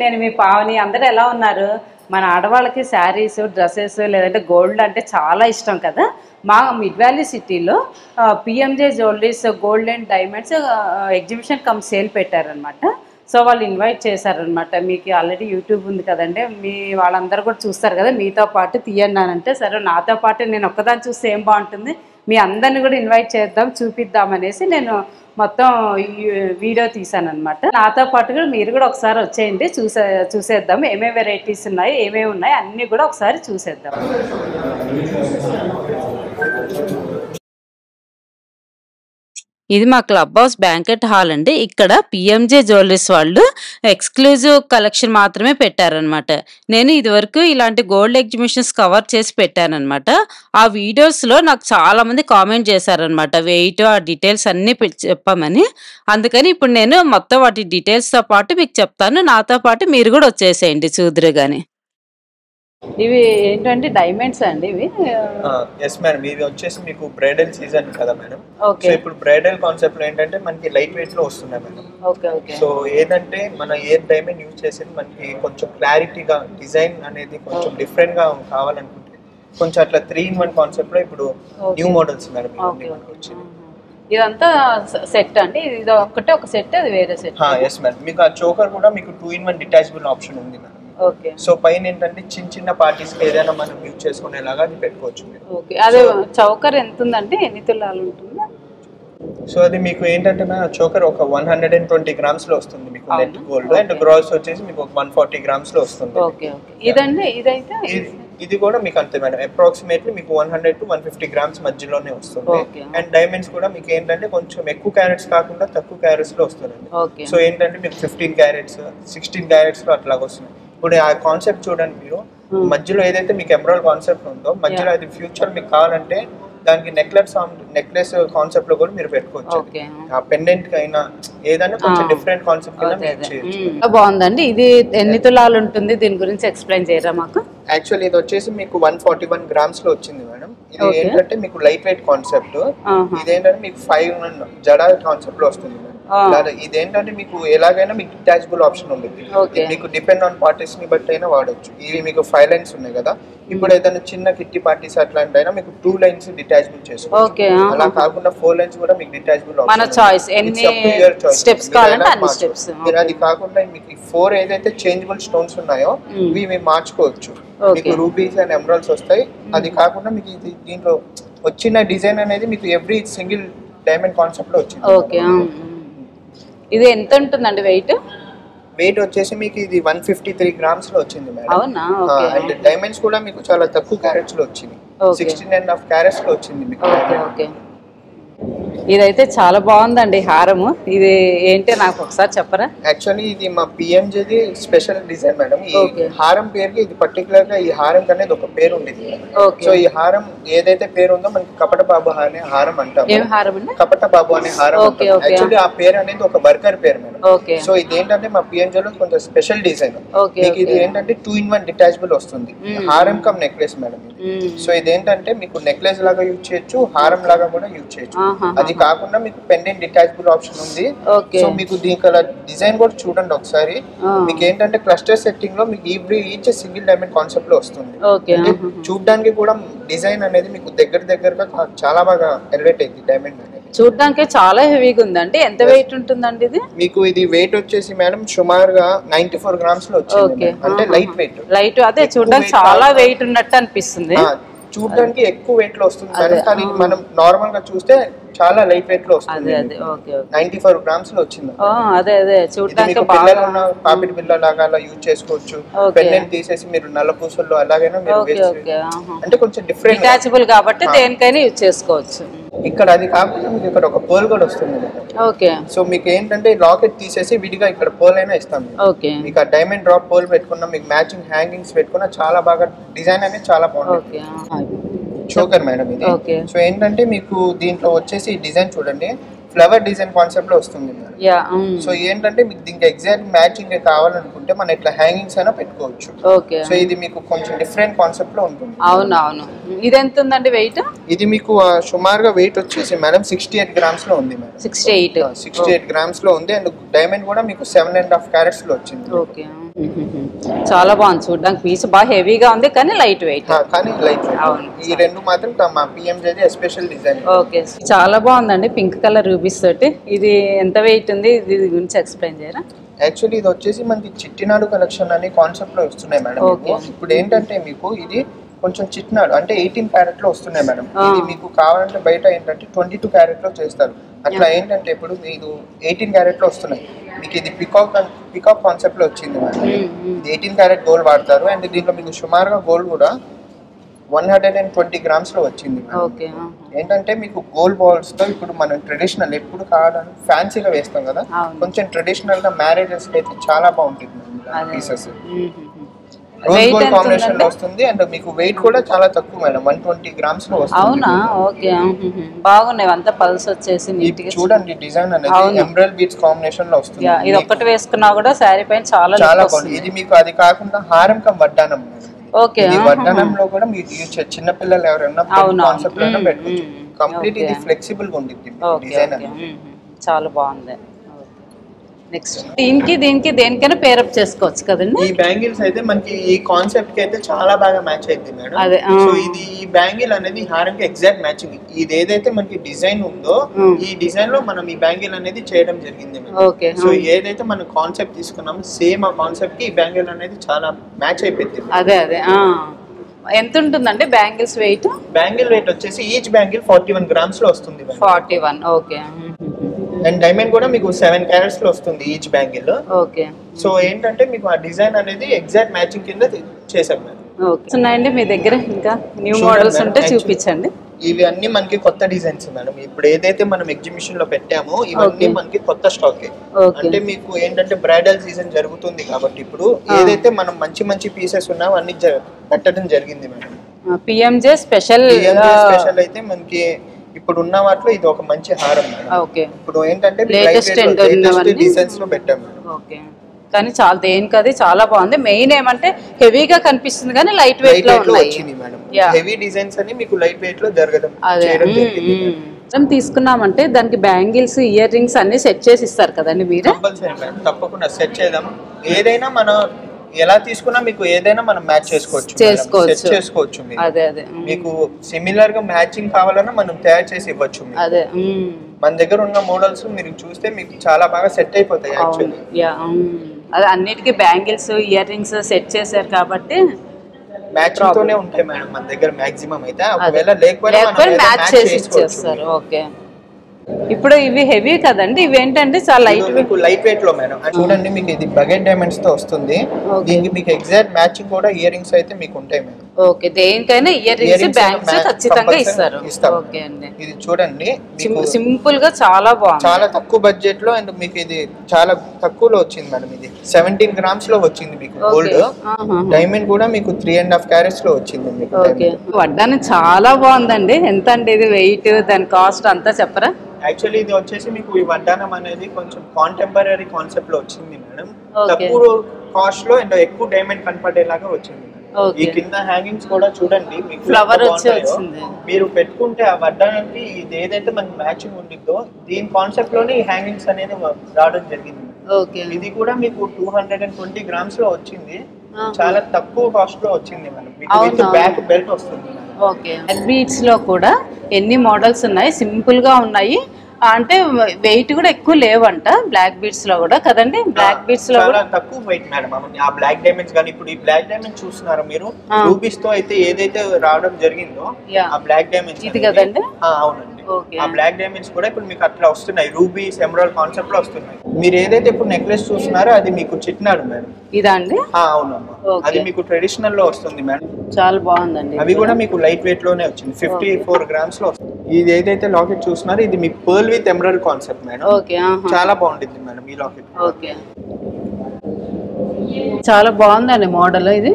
నేను మీ పావని. అందరూ ఎలా ఉన్నారు? మన ఆడవాళ్ళకి శారీస్, డ్రెస్సెస్ లేదంటే గోల్డ్ అంటే చాలా ఇష్టం కదా. మా మిడ్ వ్యాలీ సిటీలో PMJ jewelleries gold and diamonds exhibition come sale పెట్టారనమాట. సో వాళ్ళు ఇన్వైట్ చేశారనమాట. మీకు ఆల్రెడీ యూట్యూబ్ ఉంది కదండి, మీ వాళ్ళందరూ కూడా చూస్తారు కదా, మీతో పాటు తీయన్నానంటే సరే నాతో పాటు నేను ఒక్కదాన్ని చూస్తే ఏం బాగుంటుంది, మీ అందరిని కూడా ఇన్వైట్ చేద్దాం చూపిద్దామనేసి నేను మొత్తం వీడియో తీసాను అనమాట. నాతో పాటు కూడా మీరు కూడా ఒకసారి వచ్చేయండి, చూసేద్దాం ఏమేమి వెరైటీస్ ఉన్నాయి, ఏమేమి ఉన్నాయి అన్నీ కూడా ఒకసారి చూసేద్దాం. ఇది మా క్లబ్ హౌస్ బ్యాంకెట్ హాల్ అండి. ఇక్కడ పిఎంజే జ్యువెలరీస్ వాళ్ళు ఎక్స్క్లూజివ్ కలెక్షన్ మాత్రమే పెట్టారనమాట. నేను ఇదివరకు ఇలాంటి గోల్డ్ ఎగ్జిబిషన్స్ కవర్ చేసి పెట్టానమాట. ఆ వీడియోస్లో నాకు చాలా మంది కామెంట్ చేశారనమాట, వెయిట్ ఆ డీటెయిల్స్ అన్నీ చెప్పమని. అందుకని ఇప్పుడు నేను మొత్తం వాటి డీటెయిల్స్తో పాటు మీకు చెప్తాను. నాతో పాటు మీరు కూడా వచ్చేసేయండి చూదురు కానీ. ఇవి ఏంటంటే డైమండ్స్ అండి ఇవి? ఎస్ మేడం, ఇది వచ్చేసి మీకు బ్రైడల్ సీజన్ కదా మేడం. సో ఇప్పుడు బ్రైడల్ కాన్సెప్ట్ లో ఏంటంటే మనకి లైట్ వెయిట్ లో వస్తున్నాయి మేడం. సో ఏదంటే మన ఏ డైమండ్ యూజ్ చేసేది మనకి కొంచెం క్లారిటీగా డిజైన్ అనేది కొంచెం డిఫరెంట్ గా కావాలనుకుంటే కొంచెం అట్లా 3-in-1 కాన్సెప్ట్ లో ఇప్పుడు న్యూ మోడల్స్ మేడం వచ్చింది. ఇదంతా సెట్ అండి, ఇది ఒకటే ఒక సెట్, అది వేరే సెట్? ఎస్ మేడం, మీకు ఆ చోకర్ కూడా మీకు 2-in-1 డిటాచబుల్ ఆప్షన్ ఉంది మేడం. సో పైన ఏంటంటే చిన్న చిన్న పార్టీస్ ఏదైనా మనం యూజ్ చేసుకునేలాగా అది పెట్టుకోవచ్చు. అదే చౌకర్ ఎంత ఉందంటే ఎన్ని తులాలు ఉంటుంది? సో అది మీకు ఏంటంటే చోకర్ ఒక 120 గ్రామ్స్ లో వస్తుంది మీకు నెట్ గోల్డ్, అండ్ గ్రాస్ వచ్చేసి మీకు 140 గ్రామ్స్ లో వస్తుంది. ఇదండి ఇదైతే ఇది కూడా మీకు అంతే మేడం, అప్రాక్సిమేట్లీ మీకు 100 to 150 గ్రామ్స్ మధ్యలోనే వస్తుంది. అండ్ డైమండ్స్ కూడా మీకు ఏంటంటే కొంచెం ఎక్కువ క్యారెట్స్ కాకుండా తక్కువ క్యారెట్స్ లో వస్తుంది. సో ఏంటంటే మీకు 15 క్యారెట్స్ 16 క్యారెట్స్ లో అట్లాగా వస్తుంది. ఇప్పుడు ఆ కాన్సెప్ట్ చూడండి, మీరు మధ్యలో ఏదైతే మీకు ఎమరాల్డ్ కాన్సెప్ట్ ఉందో మధ్యలో అది ఫ్యూచర్ మీకు కావాలంటే దానికి నెక్లెస్ కాన్సెప్ట్ లో కూడా మీరు పెట్టుకోవచ్చు. ఆ పెండెంట్ అయినా ఏదైనా కొంచెం డిఫరెంట్ కాన్సెప్ట్ కింద మీరు చేయొచ్చు. బాగుందండి. ఇది ఎన్ని తులాలు ఉంటుంది, దీని గురించి ఎక్స్ప్లెయిన్ చేయరా మాకు? యాక్చువల్లీ ఇది వచ్చేసి మీకు 141 గ్రామ్స్ లో వచ్చింది మేడం. ఇది ఏంటంటే మీకు లైట్ వెయిట్ కాన్సెప్ట్. ఇదేంటంటే మీకు 5 జడా కాన్సెప్ట్ లో వస్తుంది. ఇదేంటంటే మీకు ఎలాగైనా మీకు డిటాచబుల్ ఆప్షన్ ఉంది. మీకు డిపెండ్ ఆన్ పార్టీస్ ని బట్టి అయినా వాడచ్చు. ఇవి మీకు 5 లైన్స్ ఉన్నాయి కదా, ఇప్పుడు ఏదైనా చిన్న కిట్టి పార్టీస్ అట్లాంటి అయినా మీకు 2 లైన్స్ డిటాచబుల్ చేసుకోవచ్చు. అలా కాకుండా 4 లైన్స్ కూడా మీకు డిటాచబుల్ ఆప్షన్. మన చాయిస్, ఎన్ని స్టెప్స్ కావాలంటే అన్ని స్టెప్స్. అది కాకుండా మీకు 4 ఏదైతే చేంజబుల్ స్టోన్స్ ఉన్నాయో ఇవి మీరు మార్చుకోవచ్చు. మీకు రూబీస్ అండ్ ఎమరాల్డ్స్ వస్తాయి. అది కాకుండా మీకు దీంట్లో వచ్చిన డిజైన్ అనేది మీకు ఎవ్రీ సింగిల్ డైమండ్ కాన్సెప్ట్ లో వచ్చింది. ఇది ఎంత ఉంటుందండి వెయిట్? వెయిట్ వచ్చేసి మీకు ఇది 153 గ్రామ్స్ లో వచ్చింది మేడం. అవునా? అండ్ డైమండ్స్ కూడా మీకు చాలా తక్కువ క్యారెట్స్ లో వచ్చింది. 16.5 క్యారెట్స్ లో వచ్చింది మీకు. ఇదైతే చాలా బాగుందండి హారము. ఇది ఏంటి నాకు ఒకసారి చెప్పరా? యాక్చువల్లీ ఇది మా పిఎంజేది స్పెషల్ డిజైన్ మేడం. ఈ హారం పేరుకి ఇది పర్టికులర్ గా ఈ హారం అనేది ఒక పేరు ఉండేది. సో ఈ హారం ఏదైతే పేరు ఉందో మనకి కపట బాబు అనే హారం అంటాం. కపట బాబు అనే హారం. యాక్చువల్లీ ఆ పేరు అనేది ఒక వర్కర్ పేరు మేడం. సో ఇది ఏంటంటే మా పిఎంజేలో కొంచెం స్పెషల్ డిజైన్. మీకు ఇది ఏంటంటే 2-in-1 డిటాచబుల్ వస్తుంది. హారం కమ్ నెక్లెస్ మేడం. సో ఇదేంటంటే మీకు నెక్లెస్ లాగా యూజ్ చేయొచ్చు, హారం లాగా కూడా యూజ్ చేయొచ్చు. అది కాకుండా మీకు పెండెంట్ డిటాచబుల్ ఆప్షన్ ఉంది. సో మీకు దీనికి డిజైన్ కూడా చూడండి ఒకసారి. మీకు ఏంటంటే క్లస్టర్ సెట్టింగ్ లో మీకు ఈచ్ సింగిల్ డైమండ్ కాన్సెప్ట్ లో వస్తుంది. చూడడానికి కూడా డిజైన్ అనేది మీకు దగ్గరగా చాలా బాగా ఎలివేట్ అయింది డైమండ్ అనేది. చూడడానికి చాలా హెవీగా ఉందండి. ఎంత వెయిట్ ఉంటుందండి ఇది? మీకు ఇది వెయిట్ వచ్చేసి మేడం సుమారుగా 94 గ్రామ్స్ లో వచ్చింది. అంటే లైట్ వెయిట్. లైట్ అదే చూడడానికి చాలా వెయిట్ ఉన్నట్టు అనిపిస్తుంది. చూడడానికి ఎక్కువ వెయిట్ లో వస్తుంది మేడం, కానీ మనం నార్మల్ గా చూస్తే చాలా లైట్ వెయిట్ లో వస్తుంది. 94 గ్రామ్స్ లో వచ్చింది. చూడడానికి పాపిడి బిల్ల లాగా అలా యూజ్ చేసుకోవచ్చు. పెండెంట్ తీసేసి మీరు నల్ల పూసల్లో అలాగైనా మీరు అంటే కొంచెం డిఫరెంట్ డిటాచబుల్ కాబట్టి దేనికైనా యూజ్ చేసుకోవచ్చు. ఇక్కడ అది కాకుండా మీకు ఇక్కడ ఒక పోల్ కూడా వస్తుంది. సో మీకు ఏంటంటే లాకెట్ తీసేసి విడిగా ఇక్కడ పోల్ అయినా ఇస్తాం. మీకు ఆ డైమండ్ డ్రాప్ పోల్ పెట్టుకున్నా, మీకు మ్యాచింగ్ హ్యాంగింగ్స్ పెట్టుకున్నా చాలా బాగా డిజైన్ అనేది చాలా బాగుంటుంది. చోకర్ మేడం ఇది. సో ఏంటంటే మీకు దీంట్లో వచ్చేసి డిజైన్ చూడండి, ఫ్లవర్ డిజైన్ కాన్సెప్ట్ లో వస్తుంది మేడం. సో ఏంటంటే మీకు దీనికి ఎగ్జాక్ట్ మ్యాచింగ్ కావాలనుకుంటే మనం ఇట్లా హ్యాంగింగ్స్ అయినా పెట్టుకోవచ్చు. సో ఇది మీకు కొంచెం డిఫరెంట్ కాన్సెప్ట్ లో ఉంటుంది. అవునవును. ఇది ఎంత ఉందండి వెయిట్? ఇది మీకు సుమారుగా వెయిట్ వచ్చేసి మేడం 68 గ్రామ్స్ లో ఉంది మేడం. 68 గ్రామ్స్ లో ఉంది. అండ్ డైమండ్ కూడా మీకు 7.5 క్యారెట్స్ లో వచ్చింది. చాలా బాగుంది చూడడానికి, పీస్ బాగా హెవీగా ఉంది కానీ లైట్ వెయిట్. అవును, ఈ రెండు మాత్రం మా పిఎంజేది ఎస్పెషల్ డిజైన్. ఓకే, చాలా బాగుందండి పింక్ కలర్ రూబీస్ తోటి. ఇది ఎంత వెయిట్ ఉంది, ఇది గురించి ఎక్స్ప్లెయిన్ చేయరా? యాక్చువల్లీ ఇది వచ్చేసి మనకి చిట్టినాడు కలెక్షన్ అనే కాన్సెప్ట్ లో వస్తున్నాయి మేడం. ఇప్పుడు ఏంటంటే మీకు ఇది కొంచెం చిట్టినాడు అంటే 18 క్యారెట్ లో వస్తున్నాయి మేడం. ఇది మీకు కావాలంటే బయట ఏంటంటే 22 క్యారెట్ లో చేస్తారు. అట్లా ఏంటంటే ఇప్పుడు మీరు 18 క్యారెట్ లో వస్తున్నాయి. మీకు ఇది పికాక్ కాన్సెప్ట్ లో వచ్చింది మేడం. ఇది 18 క్యారెట్ గోల్డ్ వాడతారు. అండ్ దీంట్లో మీకు సుమారుగా గోల్డ్ కూడా 120 గ్రామ్స్ లో వచ్చింది. ఏంటంటే మీకు గోల్డ్ బాల్స్ తో ఇప్పుడు మనం ట్రెడిషనల్ ఎప్పుడు కావాలని ఫ్యాన్సీగా వేస్తాం కదా, కొంచెం ట్రెడిషనల్ గా మ్యారేజెస్ అయితే చాలా బాగుంటుంది పీసెస్. రోజ్ గోల్డ్ కాంబినేషన్ లో వస్తుంది. అండ్ మీకు వెయిట్ కూడా చాలా తక్కువ మేడం, 120 గ్రామ్స్ లో వస్తుంది. అవునా? ఓకే, బాగున్నాయి అంతా పల్స్ వచ్చేసి నీట్ గా. చూడండి డిజైన్ అనేది ఎమరాల్డ్ బీడ్స్ కాంబినేషన్ లో వస్తుంది. ఇది ఒక్కటి వేసుకున్నా కూడా శారీ పైన చాలా బాగుంది. ఇది మీకు అది కాకుండా హారం కం వడ్డానం. ఓకే, వడ్డానంలో కూడా మీకు చిన్న పిల్లలు ఎవరైనా కాన్సెప్ట్ లో పెట్టుకోవచ్చు. కంప్లీట్ ఇది ఫ్లెక్సిబుల్ గా ఉంటుంది డిజైన్ అనేది. చాలా బాగుంది. నెక్స్ట్ దీనికి దేనికైనా పేరప్ చేసుకోవచ్చు కదండి. ఈ బ్యాంగిల్స్ అయితే మనకి ఈ కాన్సెప్ట్ కి అయితే చాలా బాగా మ్యాచ్ అయింది మేడం. సో ఇది ఈ బ్యాంగిల్ అనేది హారంకి ఎగ్జాక్ట్ మ్యాచింగ్. ఇది ఏదైతే మనకి డిజైన్ ఉందో ఈ డిజైన్ లో మనం ఈ బ్యాంగిల్ అనేది చేయడం జరిగింది మేడం. సో ఏదైతే మనం కాన్సెప్ట్ తీసుకున్నామో సేమ్ ఆ కాన్సెప్ట్ కి ఈ బ్యాంగిల్ అనేది చాలా మ్యాచ్ అయిపోయింది. అదే ఎంత ఉంటుందండి బ్యాంగిల్స్ వెయిట్? బ్యాంగిల్ వెయిట్ వచ్చేసి ఈచ్ బ్యాంగిల్ 41 గ్రామ్స్ లో వస్తుంది. 41. ఓకే. అండ్ డైమండ్ కూడా మీకు 7 క్యారెట్స్ లో వస్తుంది ఈచ్ బ్యాంగిల్. ఓకే. సో ఏంటంటే మీకు ఆ డిజైన్ అనేది ఎగ్జాక్ట్ మ్యాచింగ్ కింద చేసాం మేడం. ఓకే, ఉన్నాయండి మీ దగ్గర ఇంకా న్యూ మోడల్స్ ఉంటే చూపించండి. ఇవి అన్ని మనకి కొత్త డిజైన్స్ మేడం. ఇప్పుడు ఏదైతే మనం ఎగ్జిబిషన్ లో పెట్టామో ఇవన్నీ మనకి కొత్త స్టాక్. అంటే మీకు ఏంటంటే బ్రైడల్ సీజన్ జరుగుతుంది కాబట్టి ఇప్పుడు ఏదైతే మనం మంచి పీసెస్ ఉన్నాయో అన్ని పెట్టడం జరిగింది మేడం. పిఎంజే స్పెషల్ అయితే మనకి ఇప్పుడు ఉన్న వాటిలో ఇది ఒక మంచి హారం. ఇప్పుడు ఏంటంటే లేటెస్ట్ డిజైన్స్ లో పెట్టాము. ఓకే, కానీ చాలా దేనికది చాలా బాగుంది. మెయిన్ ఏమంటే హెవీగా కనిపిస్తుంది కానీ లైట్ వెయిట్ లో వచ్చింది మేడం. హెవీ డిజైన్స్ అని మీకు లైట్ వెయిట్ లో జరగడం తీసుకున్నామంటే దానికి బ్యాంగిల్స్ ఇయర్ రింగ్స్ అన్ని సెట్ చేసి ఇస్తారు కదండి మీరు? తప్పకుండా సెట్ చేద్దాం. ఏదైనా మన ఎలా తీసుకున్నా మీకు ఏదైనా మనం మ్యాచ్ చేసుకోవచ్చు. మీకు సిమిలర్ గా మ్యాచింగ్ కావాలన్నా మనం తయారు చేసి ఇవ్వచ్చు. మన దగ్గర ఉన్న మోడల్స్ మీరు చూస్తే మీకు చాలా బాగా సెట్ అయిపోతాయి. అదే అన్నిటికీ బ్యాంగిల్స్ ఇయర్ రింగ్స్ సెట్ చేశారు కాబట్టి మ్యాచింగ్ తోనే ఉంటాయి మేడం మన దగ్గర మాక్సిమం అయితే. ఒకవేళ లేకపోతే మ్యాచ్ చేసి ఇచ్చేస్తారు. ఓకే, ఇప్పుడు ఇవి హెవీ కదండి, ఇవి ఏంటంటే చాలా లైట్ వెయిట్ లో మేడం. చూడండి మీకు ఇది బగెట్ డైమండ్స్ తో వస్తుంది. దీనికి మీకు ఎగ్జాక్ట్ మ్యాచింగ్ కూడా ఇయర్ రింగ్స్ అయితే మీకు ఉంటాయి మేడం. ఓకే, దేనికైనా ఇయర్ రింగ్స్ బ్యాంగ్స్ ఖచ్చితంగా ఇస్తారు. ఓకే అండి, ఇది చూడండి సింపుల్ గా చాలా బాగుంది, చాలా తక్కువ బడ్జెట్ లో. అండ్ మీకు ఇది చాలా తక్కువలో వచ్చింది మేడం. ఇది 17 గ్రామ్స్ లో వచ్చింది మీకు గోల్డ్. డైమండ్ కూడా మీకు 3.5 క్యారెట్స్ లో వచ్చింది మీకు. ఓకే, వడ్డానం చాలా బాగుందండి. ఎంత అండి ఇది వెయిట్, దాని కాస్ట్ అంతా చెప్పరా? యాక్చువల్లీ ఇది వచ్చేసి మీకు ఈ వడ్డానం అనేది కొంచెం కాంటెంపరీ కాన్సెప్ట్ లో వచ్చింది మేడం. తక్కువ కాస్ట్ లో అండ్ ఎక్కువ డైమండ్ కనపడేలాగా వచ్చింది. ఈ కింద హ్యాంగింగ్స్ కూడా చూడండి మీకు ఫ్లవర్ వచ్చింది. మీరు పెట్టుకుంటే ఆ వడ్డానానికి ఇది ఏదైతే మనకి మ్యాచింగ్ ఉండిద్దో దీని కాన్సెప్ట్ లోనే ఈ హ్యాంగింగ్స్ అనేది రావడం జరిగింది. ఇది కూడా మీకు 220 గ్రామ్స్ లో వచ్చింది. చాలా తక్కువ కాస్ట్ లో వచ్చింది మేడం. మీకు బ్యాక్ బెల్ట్ వస్తుంది. ఓకే, బీడ్స్ లో కూడా ఎన్ని మోడల్స్ ఉన్నాయి, సింపుల్ గా ఉన్నాయి. అంటే వెయిట్ కూడా ఎక్కువ లేవంట బ్లాక్ బీడ్స్ లో కూడా కదండి. బ్లాక్ బీడ్స్ లో కూడా తక్కువ వెయిట్ మేడం. ఆ బ్లాక్ డైమండ్స్ కానీ ఇప్పుడు ఈ బ్లాక్ డైమండ్ చూస్తున్నారు మీరు, రూబీస్ తో అయితే ఏదైతే రావడం జరిగిందో ఆ బ్లాక్ డైమండ్స్ ఇది కదండి. అవునండి, ఆ బ్లాక్ డైమండ్స్ కూడా ఇప్పుడు మీకు అట్లా వస్తున్నాయి. రూబీస్ ఎమరాల్డ్ కాన్సెప్ట్ లో వస్తున్నాయి. మీరు ఏదైతే ఇప్పుడు నెక్లెస్ చూస్తున్నారో అది మీకు చిట్నాడు మేడం. ఇదా అండి? అవునమ్మా, అది మీకు ట్రెడిషనల్ లో వస్తుంది మేడం. చాలా బాగుందండి. అవి కూడా మీకు లైట్ వెయిట్ లోనే వచ్చింది. 54 గ్రామ్స్ లో వస్తుంది. ఇది ఏదైతే లాకెట్ చూస్తున్నారో ఇది మీ pearl with emerald concept madam. చాలా బాగుంటుంది మేడం ఈ లాకెట్. ఓకే, చాలా బాగుందండి మోడల్ ఇది.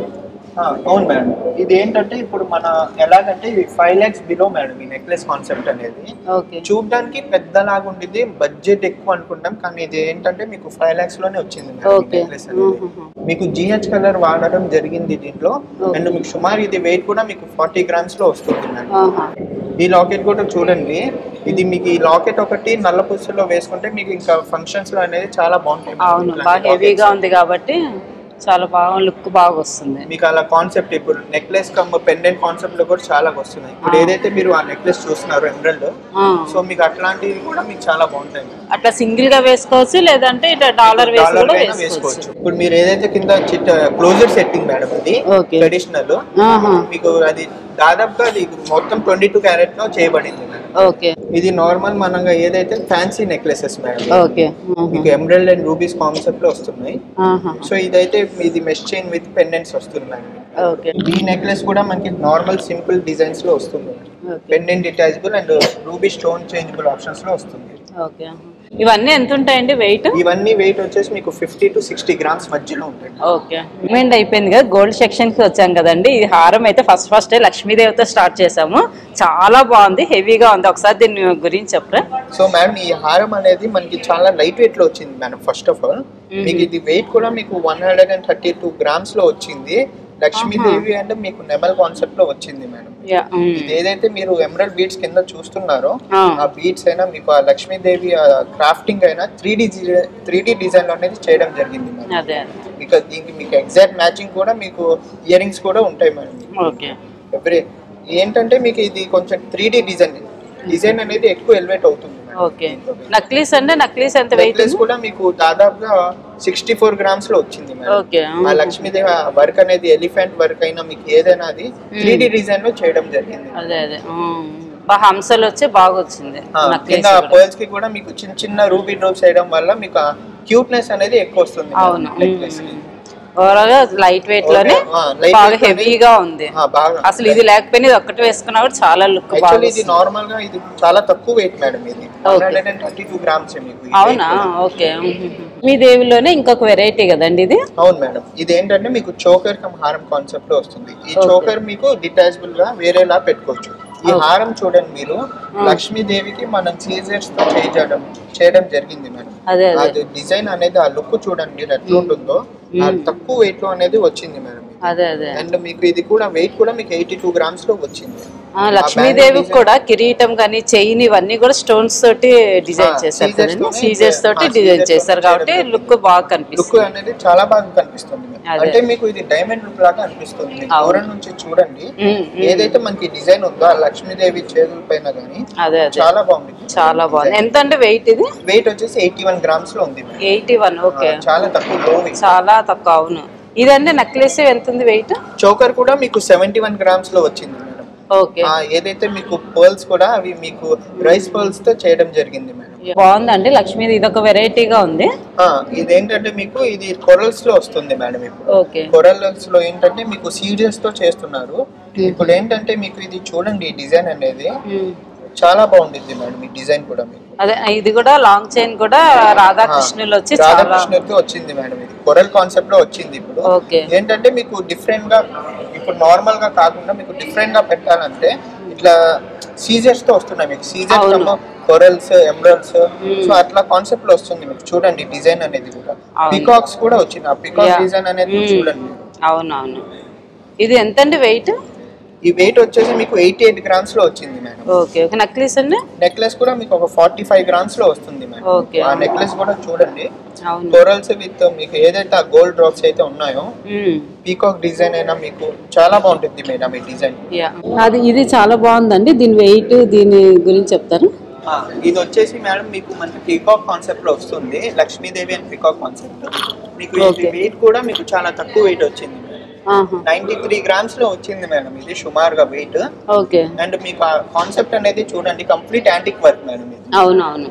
అవును మేడం, ఇది ఏంటంటే ఇప్పుడు మన ఎలాగంటే ఇది 5 lakhs బిలో మేడం ఈ నెక్లెస్ కాన్సెప్ట్ అనేది. చూడడానికి పెద్దలాగా ఉండింది, బడ్జెట్ ఎక్కువ అనుకుంటాం, కానీ ఇది ఏంటంటే మీకు 5 lakhs లోనే వచ్చింది నెక్లెస్ అనేది. మీకు GH కలర్ వాడడం జరిగింది దీంట్లో. అండ్ మీకు సుమారు ఇది వెయిట్ కూడా మీకు 40 గ్రామ్స్ లో వస్తుంది మేడం. ఈ లాకెట్ కూడా చూడండి, ఇది మీకు ఈ లాకెట్ ఒకటి నల్ల పుస్తలో వేసుకుంటే మీకు ఇంకా ఫంక్షన్స్ లో అనేది చాలా బాగుంటాయి. అవును, బాగా హెవీగా ఉంది కాబట్టి చాలా బాగా లుక్ బాగా వస్తుంది. మీకు అలా కాన్సెప్ట్ ఇప్పుడు నెక్లెస్ కమ్ పెండెంట్ కాన్సెప్ట్ లో కూడా చాలా వస్తున్నాయి. ఇప్పుడు ఏదైతే మీరు ఆ నెక్లెస్ చూస్తున్నారు ఎమరల్డ్, సో మీకు అట్లాంటివి కూడా మీకు చాలా బాగుంటాయి. అట్లా సింగిల్ గా వేసుకోవచ్చు, లేదంటే ఇట్లా డాలర్ వేసుకోవచ్చు. ఇప్పుడు మీరు ఏదైతే కింద క్లోజర్ సెట్టింగ్ మేడం ఇది ట్రెడిషనల్, మీకు అది దాదాపుగా అది మొత్తం 22 క్యారెట్ లో చేయబడింది మేడం. ఇది నార్మల్ మనంగా ఏదైతే ఫ్యాన్సీ నెక్లెసెస్ మేడం, మీకు ఎమరల్డ్ అండ్ రూబీస్ కాన్సెప్ట్ లో వస్తున్నాయి. సో ఇదైతే ఇది మెష్ చైన్ విత్ పెండెంట్స్ వస్తుంది మేడం. ఈ నెక్లెస్ కూడా మనకి నార్మల్ సింపుల్ డిజైన్స్ లో వస్తుంది, pendant detachable and ruby stone changeable options లో వస్తుంది. ఇవన్నీ ఎంత ఉంటాయండి వెయిట్? ఇవన్నీ వెయిట్ వచ్చేసి మీకు 50 to 60 గ్రామ్స్ మధ్యలో ఉంటాయి. పేమెంట్ అయిపోయింది కదా, గోల్డ్ సెక్షన్ కి వచ్చాం కదండి. ఈ హారం అయితే ఫస్ట్ లక్ష్మీదేవితో స్టార్ట్ చేసాము. చాలా బాగుంది, హెవీగా ఉంది. ఒకసారి దీని గురించి చెప్పరా? సో మేడం ఈ హారం అనేది మనకి చాలా లైట్ వెయిట్ లో వచ్చింది మేడం. ఫస్ట్ ఆఫ్ ఆల్ మీకు ఇది వెయిట్ కూడా మీకు 132 గ్రామ్స్ లో వచ్చింది. లక్ష్మీదేవి అంటే మీకు నెమల్ కాన్సెప్ట్ లో వచ్చింది మేడం. ఇది ఏదైతే మీరు ఎమరల్డ్ బీడ్స్ కింద చూస్తున్నారో ఆ బీడ్స్ అయినా మీకు ఆ లక్ష్మీదేవి క్రాఫ్టింగ్ అయినా 3D డిజైన్ లో అనేది చేయడం జరిగింది మేడం. మీకు దీనికి మీకు ఎగ్జాక్ట్ మ్యాచింగ్ కూడా మీకు ఇయర్ రింగ్స్ కూడా ఉంటాయి మేడం. ఎవ్రీ ఏంటంటే మీకు ఇది కొంచెం 3D డిజైన్ అనేది ఎక్కువ ఎలివేట్ అవుతుంది. నక్లీస్ అంటే నక్లీస్ ఎంత వెయిట్? నక్లీస్ కూడా మీకు దాదాపుగా 64 గ్రామ్స్ లో వచ్చింది మేడం. ఆ లక్ష్మీదేవి వర్క్ అనేది ఎలిఫెంట్ వర్క్ అయినా మీకు ఏదైనా అది 3D డిజైన్ లో చేయడం జరిగింది. హంసలు వచ్చి బాగా వచ్చింది. కింద పర్ల్స్ కి కూడా మీకు చిన్న చిన్న రూబీ డ్రాప్స్ చేయడం వల్ల మీకు క్యూట్నెస్ అనేది ఎక్కువ వస్తుంది. లైట్ వెయిట్ లోనే బాగా హెవీగా ఉంది. అసలు ఇది లేకపోయినా ఇది ఒక్కటి వేసుకున్నా కూడా చాలా లుక్. ఇది నార్మల్ గా ఇది చాలా తక్కువ వెయిట్ మేడం. ఇది 132 గ్రామ్స్. అవునా? ఓకే. మీ దేవిలోనే ఇంకొక వెరైటీ కదండి ఇది? అవును మేడం. ఇది ఏంటంటే మీకు చోకర్ కమ్ హారం కాన్సెప్ట్ లో వస్తుంది. ఈ చోకర్ మీకు డిటాచబుల్ గా వేరేలా పెట్టుకోవచ్చు. ఈ హారం చూడండి మీరు, లక్ష్మీదేవికి మనం సీజర్స్ తో చేయడం జరిగింది మేడం. అది డిజైన్ అనేది ఆ లుక్ చూడండి మీరు ఎట్లా ఉంటుందో, తక్కువ వెయిట్ లో అనేది వచ్చింది మేడం. అండ్ మీకు ఇది కూడా వెయిట్ కూడా మీకు 82 గ్రామ్స్ లో వచ్చింది. లక్ష్మీదేవి కూడా కిరీటం కానీ చైన్ ఇవన్నీ కూడా స్టోన్స్ తోటి డిజైన్ చేశారు కదండి. సీజర్స్ తోటి డిజైన్ చేశారు కాబట్టి లుక్ బాగా కనిపిస్తుంది. లుక్ అనేది చాలా బాగా కనిపిస్తుంది. అంటే మీకు ఇది డైమండ్ లుక్ లాగా అనిపిస్తుంది. దూరం నుంచి చూడండి ఏదైతే మనకి డిజైన్ ఉందో ఆ లక్ష్మీదేవి చేతుల పైన గానీ చాలా బాగుంది. చాలా బాగుంది. ఎంత అంటే వెయిట్? ఇది వెయిట్ వచ్చేసి 81 గ్రామ్స్ లో ఉంది. 81. ఓకే. చాలా తక్కువ, లో వెయిట్. చాలా తక్కువ. అవును. ఇదంటే నెక్లెస్ ఎంత ఉంది వెయిట్? చోకర్ కూడా మీకు 71 గ్రామ్స్ లో వచ్చింది మేడం. ఓకే. ఏదైతే మీకు పర్ల్స్ కూడా అవి మీకు రైస్ పర్ల్స్ తో చేయడం జరిగింది మేడం. బాగుందండి లక్ష్మీది. ఇది ఒక వెరైటీగా ఉంది. ఇదేంటంటే మీకు ఇది కొరల్స్ లో వస్తుంది మేడం. ఇప్పుడు కొరల్స్ లో ఏంటంటే మీకు సీరియస్ తో చేస్తున్నారు. ఇప్పుడు ఏంటంటే మీకు ఇది చూడండి, ఈ డిజైన్ అనేది చాలా బాగుంటుంది మేడం. ఈ డిజైన్ కూడా మీకు అదే ఇది కూడా లాంగ్ చైన్ కూడా రాధాకృష్ణులు వచ్చి రాధాకృష్ణులతో వచ్చింది మేడం. ఇది కొరల్ కాన్సెప్ట్ లో వచ్చింది. ఇప్పుడు ఏంటంటే మీకు డిఫరెంట్ గా, ఇప్పుడు నార్మల్ గా కాకుండా మీకు డిఫరెంట్ గా పెట్టాలంటే ఇట్లా సీజర్స్ తో వస్తున్నాయి మీకు. సీజర్ కొరల్స్, ఎమరల్డ్స్, సో అట్లా కాన్సెప్ట్ లో వస్తుంది మీకు. చూడండి డిజైన్ అనేది కూడా పీకాక్స్ కూడా వచ్చింది. ఆ పీకాక్ డిజైన్ అనేది చూడండి. అవునవును. ఇది ఎంత అండి వెయిట్? ఈ వెయిట్ వచ్చేసి మీకు 88 గ్రామ్స్ లో వచ్చింది మేడం. ఓకే. నెక్లెస్ అండి? నెక్లెస్ కూడా మీకు ఒక 45 గ్రామ్స్ లో వస్తుంది మేడం. ఆ నెక్లెస్ కూడా చూడండి కోరల్స్ విత్ మీకు ఏదైతే ఆ గోల్డ్ డ్రాప్స్ అయితే ఉన్నాయో పీకాక్ డిజైన్ అయినా మీకు చాలా బాగుంటుంది మేడం ఈ డిజైన్. అది ఇది చాలా బాగుందండి. దీని వెయిట్, దీని గురించి చెప్తారు? ఇది వచ్చేసి మేడం మీకు మనకి పీకాక్ కాన్సెప్ట్ లో వస్తుంది. Lakshmidevi and peacock concept. మీకు ఇది వెయిట్ కూడా మీకు చాలా తక్కువ వెయిట్ వచ్చింది. 93 గ్రామ్స్ లో వచ్చింది మేడం. ఇది సుమారుగా వెయిట్. అండ్ మీకు ఆ కాన్సెప్ట్ అనేది చూడండి, కంప్లీట్ యాంటిక్ వర్క్ మేడం. అవునవును.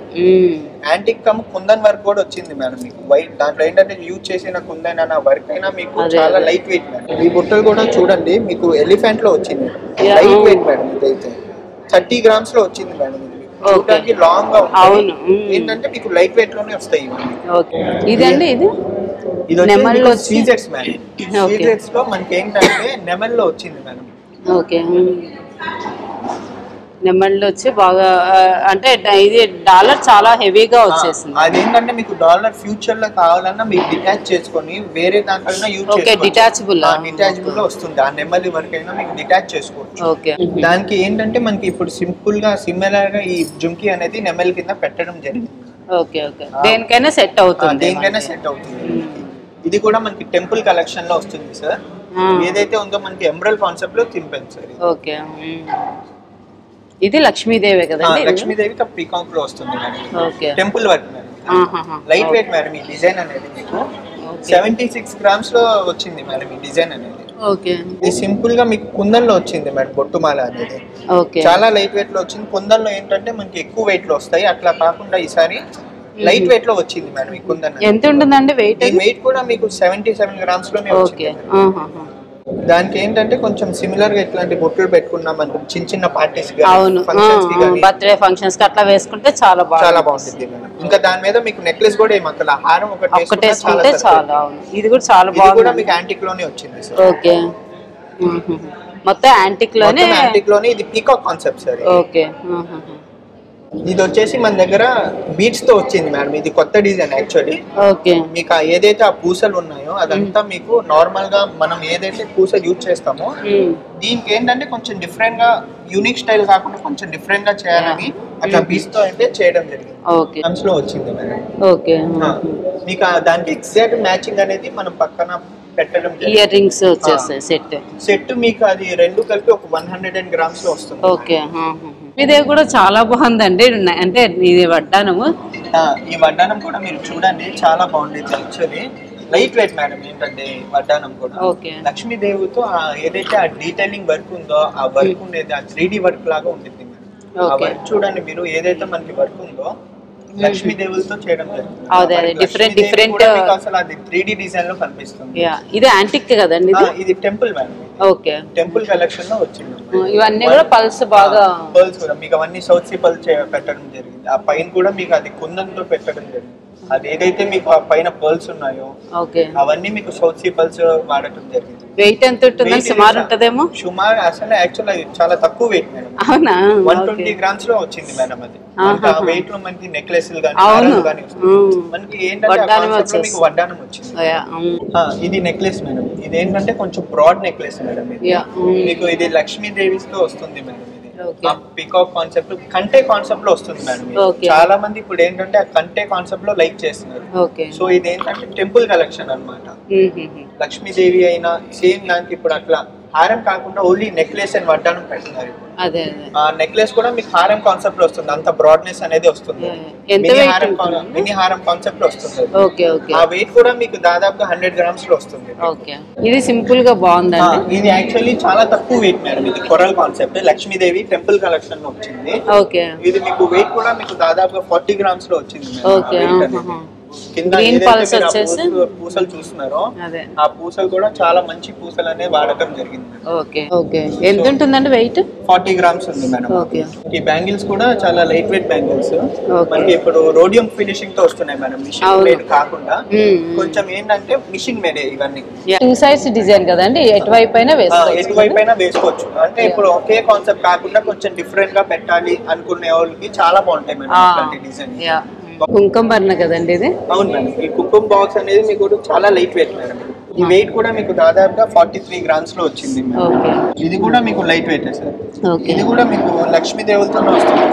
యాంటిక్ కమ్ కుందన్ వర్క్ కూడా వచ్చింది మేడం మీకు. వైట్ దాంట్లో ఏంటంటే యూజ్ చేసిన కుందన్ అన్న వర్క్ అయినా మీకు చాలా లైట్ వెయిట్ మేడం. ఈ బుట్టలు కూడా చూడండి మీకు ఎలిఫెంట్ లో వచ్చింది. Light weight madam. ఇదైతే 30 గ్రామ్స్ లో వచ్చింది మేడం. చూడడానికి లాంగ్ గా ఉంటుంది. ఏంటంటే మీకు లైట్ వెయిట్ లోనే వస్తాయి ఇవన్నీ. ఇదండి ఇది సీజర్స్ మేడం. సీజర్స్ లో మనకి ఏంటంటే నెమల్ లో వచ్చింది మేడం. ఓకే. నెమళ్ళు వచ్చి బాగా అంటే ఇది డాలర్ చాలా హెవీగా వచ్చేసింది. అదేంటంటే మీకు డాలర్ ఫ్యూచర్ లో కావాలన్నా మీరు డిటాచ్ చేసుకొని వేరే దాంట్లో యూజ్ చేసుకోవచ్చు. డిటాచబుల్ లో వస్తుంది. ఆ నెమలి వరకు అయినా మీకు డిటాచ్ చేసుకోవచ్చు. దానికి ఏంటంటే మనకి ఇప్పుడు సింపుల్ గా సిమిలర్ గా ఈ జుంకీ అనేది నెమలి కింద పెట్టడం జరిగింది. ఓకే. ఓకే. దేనికైనా సెట్ అవుతుంది. దేనికైనా సెట్ అవుతుంది. ఇది కూడా మనకి టెంపుల్ కలెక్షన్ లో వస్తుంది సార్. ఏదైతే ఉందో మనకి ఎంబ్రల్ కాన్సెప్ట్ లో తింపాం సార్. ఓకే, ఇది లక్ష్మీదేవి కదండి? లక్ష్మీదేవి పీకాక్ లో వస్తుంది madam. Temple work madam, light weight madam. ఈ డిజైన్ అనేది మీకు 76 గ్రామ్స్ లో వచ్చింది మేడం ఈ డిజైన్ అనేది. ఓకే, ఇది సింపుల్ గా మీకు కుందన్లో వచ్చింది మేడం బొట్టుమాల అనేది. చాలా లైట్ వెయిట్ లో వచ్చింది. కుందన్లో ఏంటంటే మనకి ఎక్కువ వెయిట్ లో వస్తాయి, అట్లా కాకుండా ఈసారి లైట్ వెయిట్ లో వచ్చింది మేడం ఈ కుందన్. ఎంత ఉంటుందండి వెయిట్? వెయిట్ కూడా మీకు 77 గ్రామ్స్ లోనే వచ్చింది. దానికి ఏంటంటే కొంచెం సిమిలర్ గా ఇట్లాంటి బొట్లు పెట్టుకున్నాం అనుకో చిన్న చిన్న పార్టీస్ బర్త్డే ఫంక్షన్స్ కి అట్లా వేసుకుంటే చాలా బాగుంటుంది మేడం. ఇంకా దాని మీద మీకు నెక్లెస్ కూడా ఏమంత హారం ఒకటి వేసుకుంటే చాలా. ఇది కూడా చాలా బాగుంది. కూడా మీకు యాంటిక్ లోనే వచ్చింది సార్. ఓకే, మొత్తం యాంటిక్ లోనే. ఇది పీకాక్ కాన్సెప్ట్ సార్. ఓకే, ఇది వచ్చేసి మన దగ్గర బీట్స్ తో వచ్చింది మేడం. ఇది కొత్త డిజైన్ యాక్చువల్లీ. ఓకే, మీకు ఏదైతే ఆ పూసలు ఉన్నాయో అదంతా మీకు నార్మల్ గా మనం ఏదైతే పూస యూజ్ చేస్తామో దీనికి ఏంటంటే కొంచెం డిఫరెంట్ గా యూనిక్ స్టైల్ కాకుండా కొంచెం డిఫరెంట్ గా చేయాలని అట్లా బీట్స్ తో అయితే చేయడం జరిగింది. లో వచ్చింది మేడం. ఓకే, మీకు దానికి ఎగ్జాక్ట్ మ్యాచింగ్ అనేది మనం పక్కన పెట్టడం. ఇయర్ రింగ్స్ వచ్చేస్తాయి సెట్ మీకు అది రెండు కలిపి ఒక 110 గ్రామ్స్ లో వస్తుంది. ఓకే, ఇది కూడా చాలా బాగుందండి. అంటే ఇది వడ్డానము. ఈ వడ్డానం కూడా మీరు చూడండి చాలా బాగుండేది యాక్చువల్లీ. Light weight madam. ఏంటంటే వడ్డానం కూడా లక్ష్మీదేవితో ఏదైతే ఆ డీటెయిలింగ్ వర్క్ ఉందో ఆ వర్క్ ఉండేది ఆ 3D వర్క్ లాగా ఉంటుంది మేడం. ఆ వర్క్ చూడండి మీరు, ఏదైతే మనకి వర్క్ ఉందో లక్ష్మీదేవులతో చేయడం డిఫరెంట్ అసలు అది 3D డిజైన్ లో కనిపిస్తుంది. ఇది యాంటిక్ కదండి? ఇది temple madam. Okay, temple collection లో వచ్చింది. ఇవన్నీ కూడా పల్స్ బాగా పర్ల్స్ కూడా మీకు అవన్నీ సౌత్ సీ పర్ల్ పెట్టడం జరిగింది. ఆ పైన కూడా మీకు అది కుందంతో పెట్టడం జరిగింది. అది ఏదైతే మీకు ఆ పైన పర్ల్స్ ఉన్నాయో అవన్నీ మీకు సౌత్ సీ పర్ల్స్ వాడటం జరిగింది. వెయిట్ ఎంత ఉంటుంది? సుమారు ఉంటదేమో. సుమారు అసలు యాక్చువల్ చాలా తక్కువ వెయిట్ మేడం. అవునా? 120 గ్రామ్స్ లో వచ్చింది మేడం. అది వెయిట్ లో మనకి నెక్లెస్ కానీ మనకి ఏంటంటే మీకు వడ్డానం వచ్చింది. ఇది నెక్లెస్ మేడం. ఇది ఏంటంటే కొంచెం బ్రాడ్ నెక్లెస్ మేడం. మీకు ఇది లక్ష్మీదేవితో వస్తుంది మేడం. పీకాక్ కాన్సెప్ట్ కంటే కాన్సెప్ట్ లో వస్తుంది మేడం. చాలా మంది ఇప్పుడు ఏంటంటే ఆ కంటే కాన్సెప్ట్ లో లైక్ చేస్తున్నారు. సో ఇది ఏంటంటే టెంపుల్ కలెక్షన్ అన్నమాట. లక్ష్మీదేవి అయినా సేమ్ దానికి ఇప్పుడు అట్లా హారం కాకుండా ఓన్లీ నెక్లెస్ అండ్ వడ్డానం పెడుతున్నారు. ఆ నెక్లెస్ కూడా మీకు హారం కాన్సెప్ట్ లో వస్తుంది. అంత బ్రాడ్నెస్ అనేది వస్తుంది. మినీ హారం కాన్సెప్ట్ లో వస్తుంది. ఆ వెయిట్ కూడా మీకు దాదాపుగా 100 గ్రామ్స్ లో వస్తుంది. ఇది సింపుల్ గా బాగుంది. ఇది యాక్చువల్లీ చాలా తక్కువ వెయిట్ మేడం. ఇది coral concept Lakshmidevi temple collection లో వచ్చింది. ఇది మీకు వెయిట్ కూడా మీకు దాదాపుగా 40 గ్రామ్స్ లో వచ్చింది. కింద పూసలు చూస్తున్నారో ఆ పూసలు కూడా చాలా మంచి పూసలు అనేది వాడటం జరిగింది. ఎంత ఉంటుందండి వెయిట్? 40 గ్రామ్స్ ఉంది మేడం. ఈ బ్యాంగిల్స్ కూడా చాలా లైట్ వెయిట్ బ్యాంగిల్స్. మనకి ఇప్పుడు రోడియం ఫినిషింగ్ తో వస్తున్నాయి మేడం. మిషన్ మేడ్ కాకుండా కొంచెం ఏంటంటే మిషన్ మేడ్. ఇవన్నీ 2 సైడ్స్ డిజైన్ కదండి, ఎటువైపు అయినా వేసుకోవచ్చు. అంటే ఇప్పుడు ఒకే కాన్సెప్ట్ కాకుండా కొంచెం డిఫరెంట్ గా పెట్టాలి అనుకునే వాళ్ళకి చాలా బాగుంటాయి మేడం ఇట్లాంటి డిజైన్. కుంకుమ బర్ణ కదండి ఇది? అవును మేడం. ఈ కుంకుమ బాక్స్ అనేది మీకు చాలా లైట్ వెయిట్ మేడం. ఈ వెయిట్ కూడా మీకు దాదాపుగా 43 గ్రామ్స్ లో వచ్చింది. ఇది కూడా మీకు లైట్ వెయిట్ సార్. ఇది కూడా మీకు లక్ష్మీదేవులతో వస్తుంది.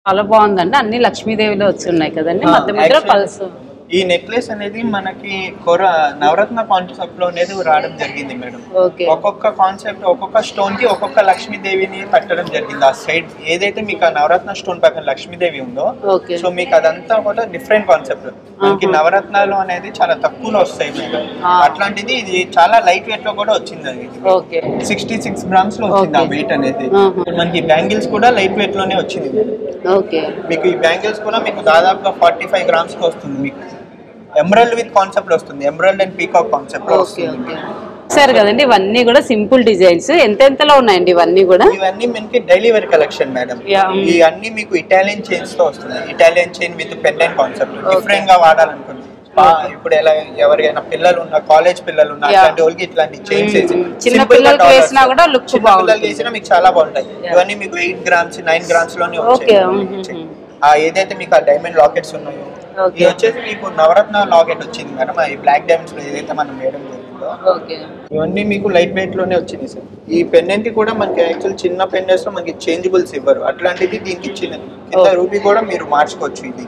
చాలా బాగుందండి. అన్ని లక్ష్మీదేవిలో వచ్చి ఉన్నాయి కదండి. మధ్య మధ్య పల్స్. ఈ నెక్లెస్ అనేది మనకి నవరత్న కాన్సెప్ట్ లో అనేది రావడం జరిగింది మేడం. ఒక్కొక్క కాన్సెప్ట్ ఒక్కొక్క స్టోన్ కి ఒక్కొక్క లక్ష్మీదేవిని పెట్టడం జరిగింది. ఆ సైడ్ ఏదైతే మీకు ఆ నవరత్న స్టోన్ పక్కన లక్ష్మీదేవి ఉందో సో మీకు అదంతా కూడా డిఫరెంట్ కాన్సెప్ట్. మనకి నవరత్నాలు అనేది చాలా తక్కువలో వస్తాయి మేడం. అట్లాంటిది ఇది చాలా లైట్ వెయిట్ లో కూడా వచ్చింది. అది 66 గ్రామ్స్ లో వచ్చింది ఆ వెయిట్ అనేది. మనకి బ్యాంగిల్స్ కూడా లైట్ వెయిట్ లోనే వచ్చింది మేడం. మీకు ఈ బ్యాంగిల్స్ కూడా మీకు దాదాపుగా 45 గ్రామ్స్ కి వస్తుంది. మీకు ఎమరల్డ్ విత్ కాన్సెప్ట్ వస్తుంది. ఎమరల్డ్ అండ్ పీకాక్ కాన్సెప్ట్ లో వస్తుంది. సరే కదండి. ఇవన్నీ కూడా సింపుల్ డిజైన్స్. ఎంతెంతలో ఉన్నాయండి ఇవన్నీ కూడా? ఇవన్నీ మనకి డైలీ వేర్ కలెక్షన్ మేడం. ఇవన్నీ మీకు ఇటాలియన్ చైన్స్ తో వస్తుంది. Italian chain with pendant concept. Different గా వాడాలనుకుంటున్నాను. ఇప్పుడు ఎలా ఎవరికైనా పిల్లలు ఉన్న కాలేజ్ పిల్లలు ఉన్న అట్లాంటి వాళ్ళకి ఇట్లాంటి చైన్స్ చిన్న పిల్లలకి వేసినా కూడా లుక్ పిల్లలకి వేసినా మీకు చాలా బాగుంటాయి. ఇవన్నీ మీకు 8 గ్రామ్స్ 9 గ్రామ్స్ లోనే వచ్చాయి. ఏదైతే మీకు ఆ డైమండ్ లాకెట్స్ ఉన్నాయో ఇది వచ్చేసి మీకు నవరత్న లాకెట్ వచ్చింది మేడం. ఈ బ్లాక్ డైమండ్స్ లో ఏదైతే మనం వేయడం జరిగిందో ఇవన్నీ మీకు లైట్ వెయిట్ లోనే వచ్చింది సార్. ఈ పెండెంట్ కూడా మనకి యాక్చువల్ చిన్న పెండెంట్స్ లో మనకి చేంజబుల్స్ ఇవ్వరు. అట్లాంటిది దీనికి కింద రూబీ కూడా మీరు మార్చుకోవచ్చు. ఇది